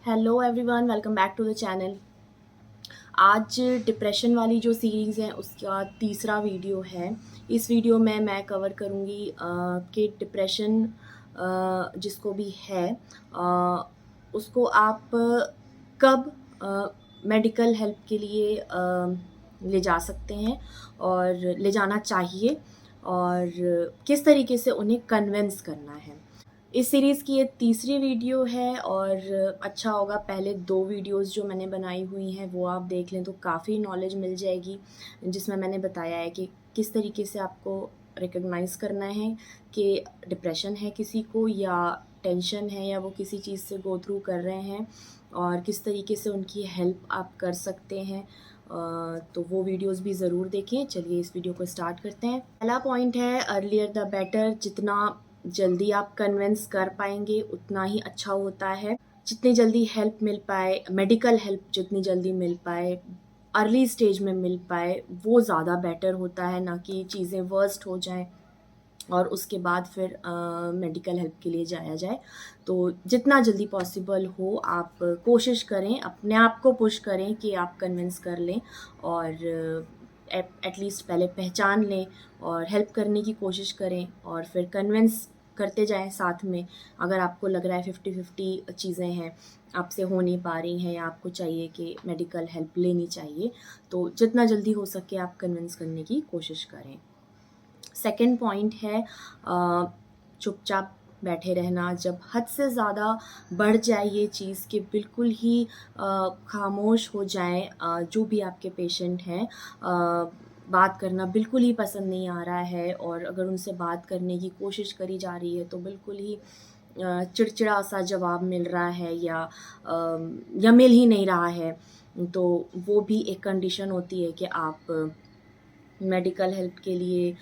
Hello everyone, welcome back to the channel. आज depression वाली जो सीरीज़ है उसका तीसरा वीडियो है। इस वीडियो में मैं कवर करूँगी कि डिप्रेशन जिसको भी है उसको आप कब मेडिकल हेल्प के लिए ले जा सकते हैं और ले जाना चाहिए और किस तरीके से उन्हें कन्विंस करना है। इस सीरीज़ की ये तीसरी वीडियो है और अच्छा होगा पहले 2 वीडियोज़ जो मैंने बनाई हुई हैं वो आप देख लें तो काफ़ी नॉलेज मिल जाएगी, जिसमें मैंने बताया है कि किस तरीके से आपको रिकॉग्नाइज़ करना है कि डिप्रेशन है किसी को या टेंशन है या वो किसी चीज़ से गो थ्रू कर रहे हैं और किस तरीके से उनकी हेल्प आप कर सकते हैं। तो वो वीडियोज़ भी ज़रूर देखें। चलिए इस वीडियो को स्टार्ट करते हैं। पहला पॉइंट है अर्लियर द बेटर। जितना जल्दी आप कन्विंस कर पाएंगे उतना ही अच्छा होता है। जितनी जल्दी हेल्प मिल पाए, मेडिकल हेल्प जितनी जल्दी मिल पाए, अर्ली स्टेज में मिल पाए, वो ज़्यादा बेटर होता है, ना कि चीज़ें वर्स्ट हो जाएं और उसके बाद फिर मेडिकल हेल्प के लिए जाया जाए। तो जितना जल्दी पॉसिबल हो आप कोशिश करें, अपने आप को पुश करें कि आप कन्विंस कर लें और एटलीस्ट पहले पहचान लें और हेल्प करने की कोशिश करें और फिर कन्विंस करते जाएं साथ में। अगर आपको लग रहा है 50-50 चीज़ें हैं, आपसे हो नहीं पा रही हैं या आपको चाहिए कि मेडिकल हेल्प लेनी चाहिए, तो जितना जल्दी हो सके आप कन्विंस करने की कोशिश करें। सेकंड पॉइंट है चुपचाप बैठे रहना। जब हद से ज़्यादा बढ़ जाए ये चीज़ कि बिल्कुल ही खामोश हो जाएं, जो भी आपके पेशेंट हैं, बात करना बिल्कुल ही पसंद नहीं आ रहा है और अगर उनसे बात करने की कोशिश करी जा रही है तो बिल्कुल ही चिड़चिड़ा सा जवाब मिल रहा है या मिल ही नहीं रहा है, तो वो भी एक कंडीशन होती है कि आप मेडिकल हेल्प के लिए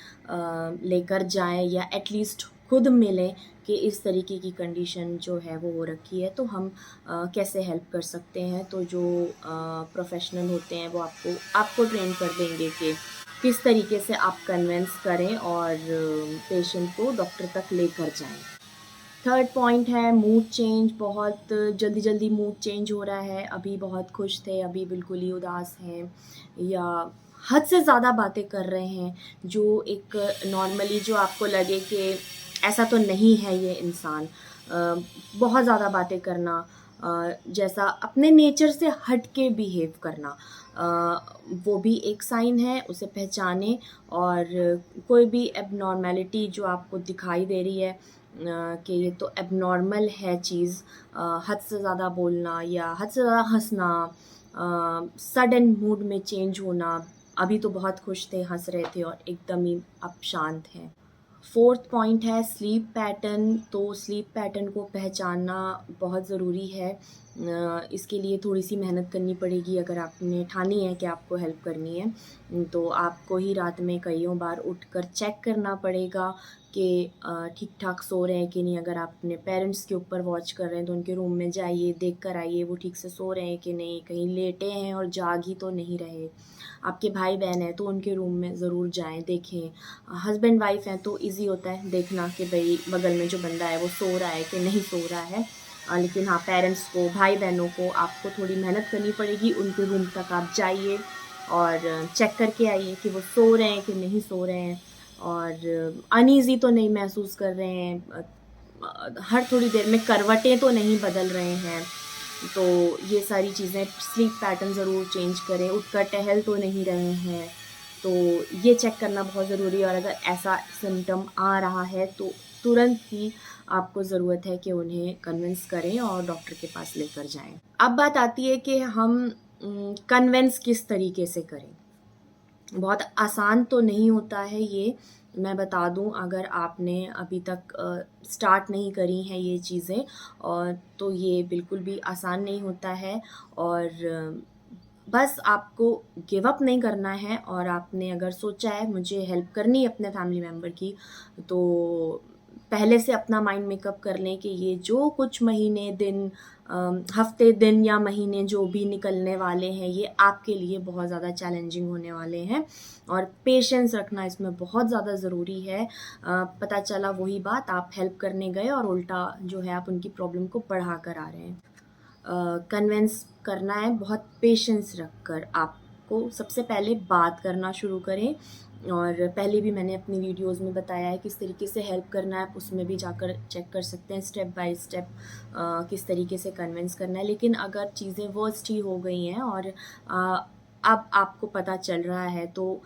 लेकर जाएं या एटलीस्ट खुद मिलें कि इस तरीके की कंडीशन जो है वो हो रखी है, तो हम कैसे हेल्प कर सकते हैं। तो जो प्रोफेशनल होते हैं वो आपको ट्रेन कर देंगे कि किस तरीके से आप कन्विंस करें और पेशेंट को डॉक्टर तक लेकर जाएं। थर्ड पॉइंट है मूड चेंज। बहुत जल्दी जल्दी मूड चेंज हो रहा है, अभी बहुत खुश थे, अभी बिल्कुल ही उदास हैं या हद से ज़्यादा बातें कर रहे हैं, जो एक नॉर्मली जो आपको लगे कि ऐसा तो नहीं है ये इंसान। बहुत ज़्यादा बातें करना, जैसा अपने नेचर से हट के बिहेव करना, वो भी एक साइन है, उसे पहचानें। और कोई भी एबनॉर्मेलिटी जो आपको दिखाई दे रही है कि ये तो एबनॉर्मल है चीज़, हद से ज़्यादा बोलना या हद से ज़्यादा हंसना, सडन मूड में चेंज होना, अभी तो बहुत खुश थे, हंस रहे थे और एकदम ही अब शांत हैं। फोर्थ पॉइंट है स्लीप पैटर्न। तो स्लीप पैटर्न को पहचानना बहुत ज़रूरी है। इसके लिए थोड़ी सी मेहनत करनी पड़ेगी। अगर आपने ठानी है कि आपको हेल्प करनी है तो आपको ही रात में कईयों बार उठकर चेक करना पड़ेगा कि ठीक ठाक सो रहे हैं कि नहीं। अगर आप अपने पेरेंट्स के ऊपर वॉच कर रहे हैं तो उनके रूम में जाइए, देख कर आइए वो ठीक से सो रहे हैं कि नहीं, कहीं लेटे हैं और जाग ही तो नहीं रहे। आपके भाई बहन हैं तो उनके रूम में ज़रूर जाएं, देखें। हस्बैंड वाइफ हैं तो इजी होता है देखना कि भाई बगल में जो बंदा है वो सो रहा है कि नहीं सो रहा है। लेकिन हाँ, पेरेंट्स को, भाई बहनों को आपको थोड़ी मेहनत करनी पड़ेगी। उनके रूम तक आप जाइए और चेक करके आइए कि वो सो रहे हैं कि नहीं सो रहे हैं और अनईज़ी तो नहीं महसूस कर रहे हैं, हर थोड़ी देर में करवटें तो नहीं बदल रहे हैं। तो ये सारी चीज़ें, स्लीप पैटर्न ज़रूर चेंज करें, उठकर टहल तो नहीं रहे हैं, तो ये चेक करना बहुत ज़रूरी है। और अगर ऐसा सिम्टम आ रहा है तो तुरंत ही आपको ज़रूरत है कि उन्हें कन्विंस करें और डॉक्टर के पास लेकर जाएं। अब बात आती है कि हम कन्विंस किस तरीके से करें। बहुत आसान तो नहीं होता है ये, मैं बता दूं। अगर आपने अभी तक स्टार्ट नहीं करी हैं ये चीज़ें और तो ये बिल्कुल भी आसान नहीं होता है। और बस आपको गिव अप नहीं करना है और आपने अगर सोचा है मुझे हेल्प करनी है अपने फैमिली मेम्बर की, तो पहले से अपना माइंड मेकअप कर लें कि ये जो कुछ महीने, दिन, हफ्ते, दिन या महीने जो भी निकलने वाले हैं ये आपके लिए बहुत ज़्यादा चैलेंजिंग होने वाले हैं और पेशेंस रखना इसमें बहुत ज़्यादा ज़रूरी है। पता चला वही बात, आप हेल्प करने गए और उल्टा जो है आप उनकी प्रॉब्लम को बढ़ा कर आ रहे हैं। कन्विंस करना है बहुत पेशेंस रखकर। आपको सबसे पहले बात करना शुरू करें, और पहले भी मैंने अपनी वीडियोस में बताया है किस तरीके से हेल्प करना है, उसमें भी जाकर चेक कर सकते हैं स्टेप बाय स्टेप किस तरीके से कन्विंस करना है। लेकिन अगर चीज़ें वर्स्ट ही हो गई हैं और अब आपको पता चल रहा है, तो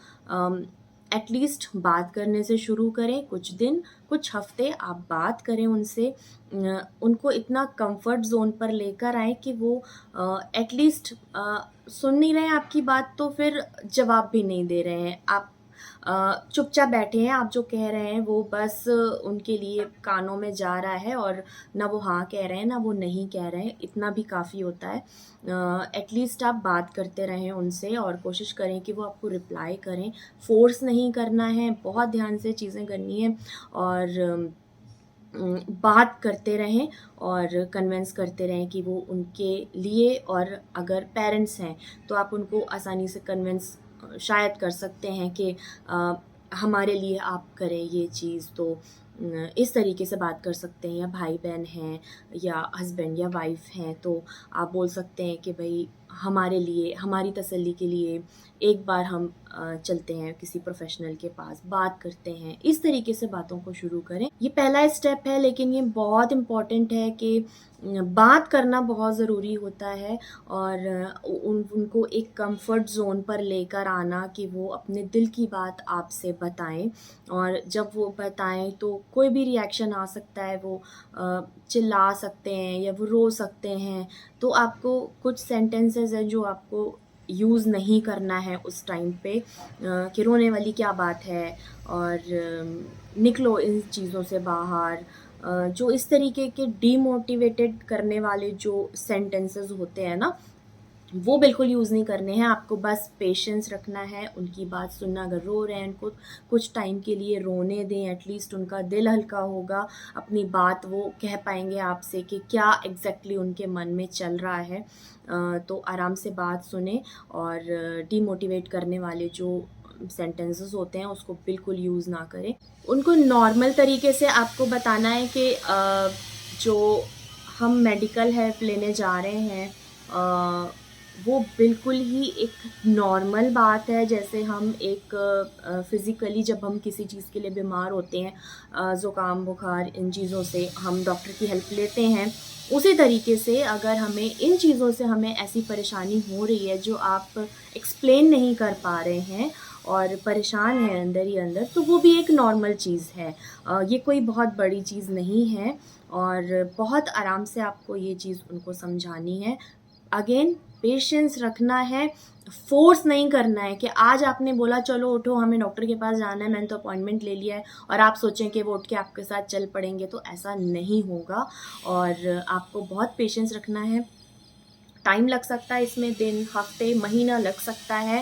एटलीस्ट बात करने से शुरू करें। कुछ दिन, कुछ हफ्ते आप बात करें उनसे, उनको इतना कंफर्ट जोन पर लेकर आए कि वो एटलीस्ट सुन नहीं रहे हैं आपकी बात, तो फिर जवाब भी नहीं दे रहे हैं, आप चुपचाप बैठे हैं, आप जो कह रहे हैं वो बस उनके लिए कानों में जा रहा है, और ना वो हाँ कह रहे हैं ना वो नहीं कह रहे हैं, इतना भी काफ़ी होता है। एटलीस्ट आप बात करते रहें उनसे और कोशिश करें कि वो आपको रिप्लाई करें। फोर्स नहीं करना है, बहुत ध्यान से चीज़ें करनी है, और बात करते रहें और कन्विंस करते रहें कि वो उनके लिए, और अगर पेरेंट्स हैं तो आप उनको आसानी से कन्विंस शायद कर सकते हैं कि हमारे लिए आप करें ये चीज़। तो इस तरीके से बात कर सकते हैं। या भाई बहन हैं या हस्बैंड या वाइफ हैं, तो आप बोल सकते हैं कि भाई हमारे लिए, हमारी तसल्ली के लिए एक बार हम चलते हैं किसी प्रोफेशनल के पास, बात करते हैं। इस तरीके से बातों को शुरू करें। ये पहला स्टेप है, लेकिन ये बहुत इम्पॉर्टेंट है कि बात करना बहुत ज़रूरी होता है, और उनको एक कंफर्ट ज़ोन पर लेकर आना कि वो अपने दिल की बात आपसे बताएं। और जब वो बताएं तो कोई भी रिएक्शन आ सकता है, वो चिल्ला सकते हैं या वो रो सकते हैं। तो आपको कुछ सेंटेंसेस हैं जो आपको यूज़ नहीं करना है उस टाइम पे, कि रोने वाली क्या बात है, और निकलो इन चीज़ों से बाहर। जो इस तरीके के डीमोटिवेटेड करने वाले जो सेंटेंसेस होते हैं ना, वो बिल्कुल यूज़ नहीं करने हैं। आपको बस पेशेंस रखना है, उनकी बात सुनना। अगर रो रहे हैं उनको कुछ टाइम के लिए रोने दें, एटलीस्ट उनका दिल हल्का होगा, अपनी बात वो कह पाएंगे आपसे कि क्या एग्जैक्टली उनके मन में चल रहा है। तो आराम से बात सुने, और डीमोटिवेट करने वाले जो सेंटेंसेस होते हैं उसको बिल्कुल यूज़ ना करें। उनको नॉर्मल तरीके से आपको बताना है कि जो हम मेडिकल हेल्प लेने जा रहे हैं वो बिल्कुल ही एक नॉर्मल बात है। जैसे हम एक फ़िज़िकली जब हम किसी चीज़ के लिए बीमार होते हैं, ज़ुकाम बुखार, इन चीज़ों से हम डॉक्टर की हेल्प लेते हैं, उसी तरीके से अगर हमें इन चीज़ों से हमें ऐसी परेशानी हो रही है जो आप एक्सप्लेन नहीं कर पा रहे हैं और परेशान हैं अंदर ही अंदर, तो वो भी एक नॉर्मल चीज़ है। ये कोई बहुत बड़ी चीज़ नहीं है, और बहुत आराम से आपको ये चीज़ उनको समझानी है। अगेन पेशेंस रखना है, फ़ोर्स नहीं करना है कि आज आपने बोला चलो उठो हमें डॉक्टर के पास जाना है, मैंने तो अपॉइंटमेंट ले लिया है, और आप सोचें कि वो उठ के आपके साथ चल पड़ेंगे, तो ऐसा नहीं होगा। और आपको बहुत पेशेंस रखना है। टाइम लग सकता है इसमें, दिन, हफ्ते, महीना लग सकता है,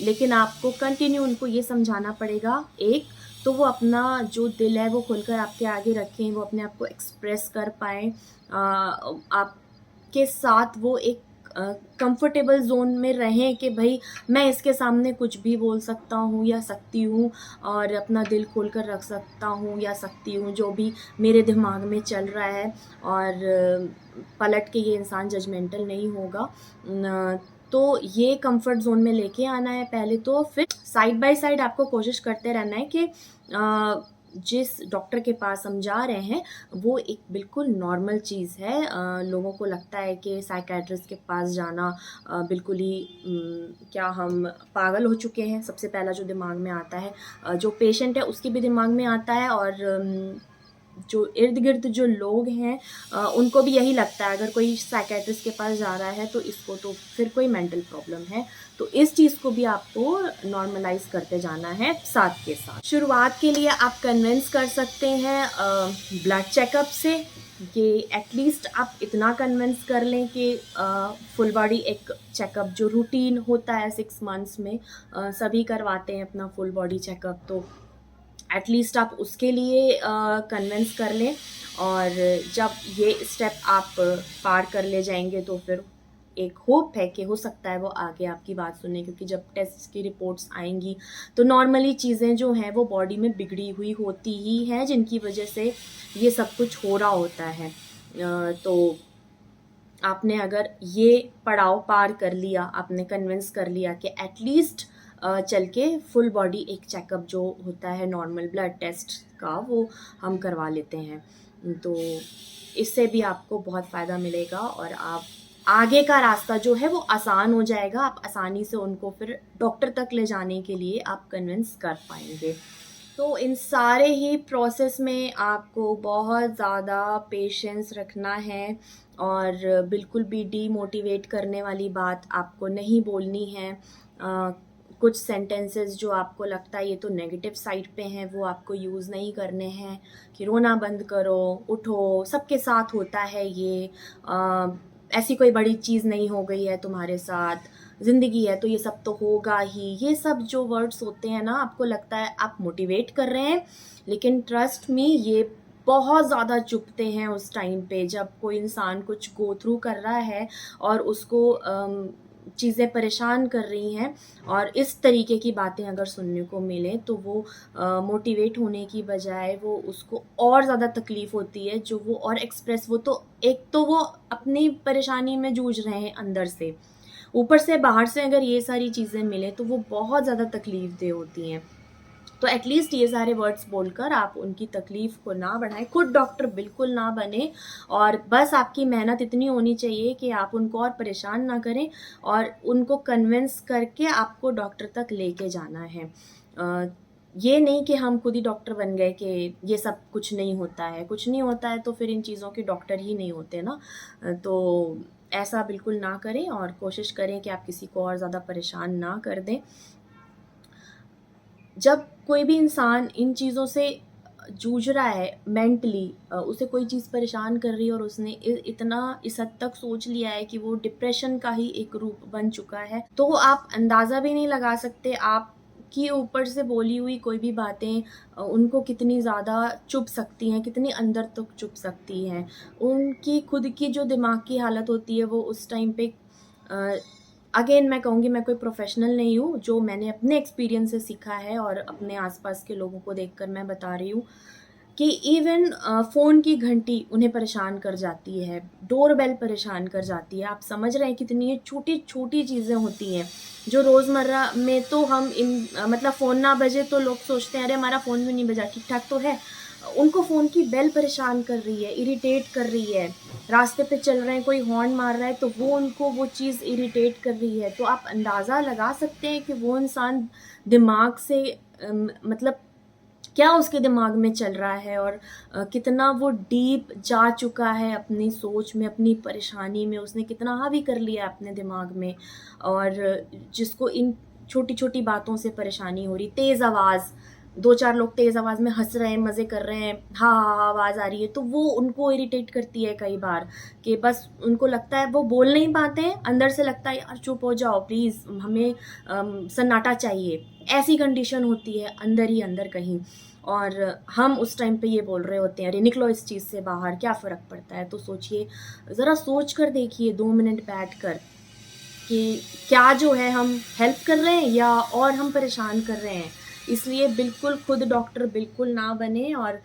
लेकिन आपको कंटिन्यू उनको ये समझाना पड़ेगा। एक तो वो अपना जो दिल है वो खुलकर आपके आगे रखें, वो अपने आप को एक्सप्रेस कर पाएँ, आपके साथ वो एक कंफर्टेबल ज़ोन में रहें कि भाई मैं इसके सामने कुछ भी बोल सकता हूँ या सकती हूँ, और अपना दिल खोल कर रख सकता हूँ या सकती हूँ, जो भी मेरे दिमाग में चल रहा है। और पलट के ये इंसान जजमेंटल नहीं होगा। तो ये कंफर्ट ज़ोन में लेके आना है पहले तो, फिर साइड बाय साइड आपको कोशिश करते रहना है कि जिस डॉक्टर के पास हम जा रहे हैं वो एक बिल्कुल नॉर्मल चीज़ है। लोगों को लगता है कि साइकियाट्रिस्ट के पास जाना बिल्कुल ही क्या हम पागल हो चुके हैं, सबसे पहला जो दिमाग में आता है, जो पेशेंट है उसके भी दिमाग में आता है, और जो इर्द गिर्द जो लोग हैं उनको भी यही लगता है अगर कोई साइकियाट्रिस्ट के पास जा रहा है तो इसको तो फिर कोई मेंटल प्रॉब्लम है। तो इस चीज़ को भी आपको नॉर्मलाइज करते जाना है साथ के साथ। शुरुआत के लिए आप कन्विंस कर सकते हैं ब्लड चेकअप से, कि एटलीस्ट आप इतना कन्विंस कर लें कि फुल बॉडी एक चेकअप जो रूटीन होता है 6 मंथ्स में सभी करवाते हैं अपना फुल बॉडी चेकअप, तो एटलीस्ट आप उसके लिए कन्विंस कर लें। और जब ये स्टेप आप पार कर ले जाएंगे तो फिर एक होप है कि हो सकता है वो आगे आपकी बात सुने, क्योंकि जब टेस्ट की रिपोर्ट्स आएंगी तो नॉर्मली चीज़ें जो हैं वो बॉडी में बिगड़ी हुई होती ही हैं, जिनकी वजह से ये सब कुछ हो रहा होता है। तो आपने अगर ये पड़ाव पार कर लिया, आपने कन्विंस कर लिया कि एटलीस्ट चल के फुल बॉडी एक चेकअप जो होता है नॉर्मल ब्लड टेस्ट का वो हम करवा लेते हैं, तो इससे भी आपको बहुत फ़ायदा मिलेगा और आप आगे का रास्ता जो है वो आसान हो जाएगा। आप आसानी से उनको फिर डॉक्टर तक ले जाने के लिए आप कन्विंस कर पाएंगे। तो इन सारे ही प्रोसेस में आपको बहुत ज़्यादा पेशेंस रखना है और बिल्कुल भी डीमोटिवेट करने वाली बात आपको नहीं बोलनी है। कुछ सेंटेंसेस जो आपको लगता है ये तो नेगेटिव साइड पे हैं वो आपको यूज़ नहीं करने हैं, कि रोना बंद करो, उठो, सबके साथ होता है ये, ऐसी कोई बड़ी चीज़ नहीं हो गई है तुम्हारे साथ, ज़िंदगी है तो ये सब तो होगा ही। ये सब जो वर्ड्स होते हैं ना, आपको लगता है आप मोटिवेट कर रहे हैं, लेकिन ट्रस्ट मी ये बहुत ज़्यादा चुभते हैं उस टाइम पे जब कोई इंसान कुछ गो थ्रू कर रहा है और उसको चीज़ें परेशान कर रही हैं और इस तरीके की बातें अगर सुनने को मिले तो वो मोटिवेट होने की बजाय वो उसको और ज़्यादा तकलीफ़ होती है, जो वो और एक्सप्रेस, वो तो एक तो वो अपनी परेशानी में जूझ रहे हैं अंदर से, ऊपर से बाहर से अगर ये सारी चीज़ें मिले तो वो बहुत ज़्यादा तकलीफ़ दे होती हैं। तो एटलीस्ट ये सारे वर्ड्स बोलकर आप उनकी तकलीफ़ को ना बढ़ाएं, खुद डॉक्टर बिल्कुल ना बने, और बस आपकी मेहनत इतनी होनी चाहिए कि आप उनको और परेशान ना करें और उनको कन्विंस करके आपको डॉक्टर तक लेके जाना है। ये नहीं कि हम खुद ही डॉक्टर बन गए कि ये सब कुछ नहीं होता है, कुछ नहीं होता है तो फिर इन चीज़ों के डॉक्टर ही नहीं होते ना। तो ऐसा बिल्कुल ना करें और कोशिश करें कि आप किसी को और ज़्यादा परेशान ना कर दें। जब कोई भी इंसान इन चीज़ों से जूझ रहा है मेंटली, उसे कोई चीज़ परेशान कर रही है और उसने इतना इस हद तक सोच लिया है कि वो डिप्रेशन का ही एक रूप बन चुका है, तो आप अंदाज़ा भी नहीं लगा सकते आपकी ऊपर से बोली हुई कोई भी बातें उनको कितनी ज़्यादा चुभ सकती हैं, कितनी अंदर तक चुभ सकती हैं। उनकी खुद की जो दिमाग की हालत होती है वो उस टाइम पे, अगेन मैं कहूँगी मैं कोई प्रोफेशनल नहीं हूँ, जो मैंने अपने एक्सपीरियंस से सीखा है और अपने आसपास के लोगों को देखकर मैं बता रही हूँ कि इवन फ़ोन की घंटी उन्हें परेशान कर जाती है, डोरबेल परेशान कर जाती है। आप समझ रहे हैं कितनी ये छोटी-छोटी चीज़ें होती हैं, जो रोज़मर्रा में तो हम मतलब फ़ोन ना बजे तो लोग सोचते हैं अरे हमारा फ़ोन भी नहीं बजा, ठीक-ठाक तो है। उनको फ़ोन की बेल परेशान कर रही है, इरिटेट कर रही है। रास्ते पे चल रहे हैं, कोई हॉर्न मार रहा है तो वो उनको वो चीज़ इरिटेट कर रही है। तो आप अंदाज़ा लगा सकते हैं कि वो इंसान दिमाग से मतलब क्या उसके दिमाग में चल रहा है और कितना वो डीप जा चुका है अपनी सोच में, अपनी परेशानी में, उसने कितना हावी कर लिया है अपने दिमाग में, और जिसको इन छोटी-छोटी बातों से परेशानी हो रही, तेज़ आवाज़, 2-4 लोग तेज़ आवाज़ में हँस रहे हैं, मज़े कर रहे हैं, हाँ, हाँ, हाँ आवाज़ आ रही है, तो वो उनको इरिटेट करती है कई बार, कि बस उनको लगता है वो बोल नहीं पाते हैं, अंदर से लगता है यार चुप हो जाओ प्लीज़, हमें सन्नाटा चाहिए। ऐसी कंडीशन होती है अंदर ही अंदर कहीं, और हम उस टाइम पे ये बोल रहे होते हैं अरे निकलो इस चीज़ से बाहर, क्या फ़र्क पड़ता है। तो सोचिए, ज़रा सोच कर देखिए 2 मिनट बैठकर कि क्या जो है हम हेल्प कर रहे हैं या और हम परेशान कर रहे हैं। इसलिए बिल्कुल खुद डॉक्टर बिल्कुल ना बने, और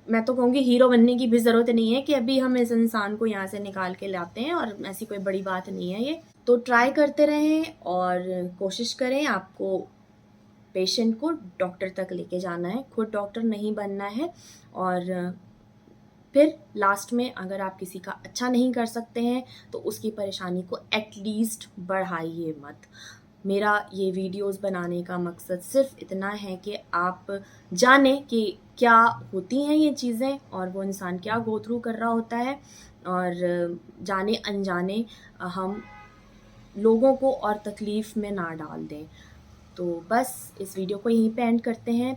मैं तो कहूँगी हीरो बनने की भी ज़रूरत नहीं है कि अभी हम इस इंसान को यहाँ से निकाल के लाते हैं, और ऐसी कोई बड़ी बात नहीं है ये। तो ट्राई करते रहें और कोशिश करें, आपको पेशेंट को डॉक्टर तक लेके जाना है, खुद डॉक्टर नहीं बनना है। और फिर लास्ट में अगर आप किसी का अच्छा नहीं कर सकते हैं तो उसकी परेशानी को एटलीस्ट बढ़ाइए मत। मेरा ये वीडियोस बनाने का मकसद सिर्फ इतना है कि आप जानें कि क्या होती हैं ये चीज़ें और वो इंसान क्या गो थ्रू कर रहा होता है, और जाने अनजाने हम लोगों को और तकलीफ़ में ना डाल दें। तो बस इस वीडियो को यहीं पे एंड करते हैं।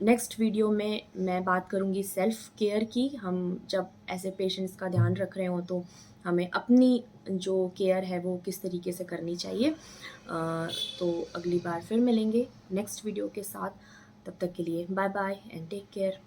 नेक्स्ट वीडियो में मैं बात करूँगी सेल्फ़ केयर की। हम जब ऐसे पेशेंट्स का ध्यान रख रहे हों तो हमें अपनी जो केयर है वो किस तरीके से करनी चाहिए। तो अगली बार फिर मिलेंगे नेक्स्ट वीडियो के साथ। तब तक के लिए bye bye and take care.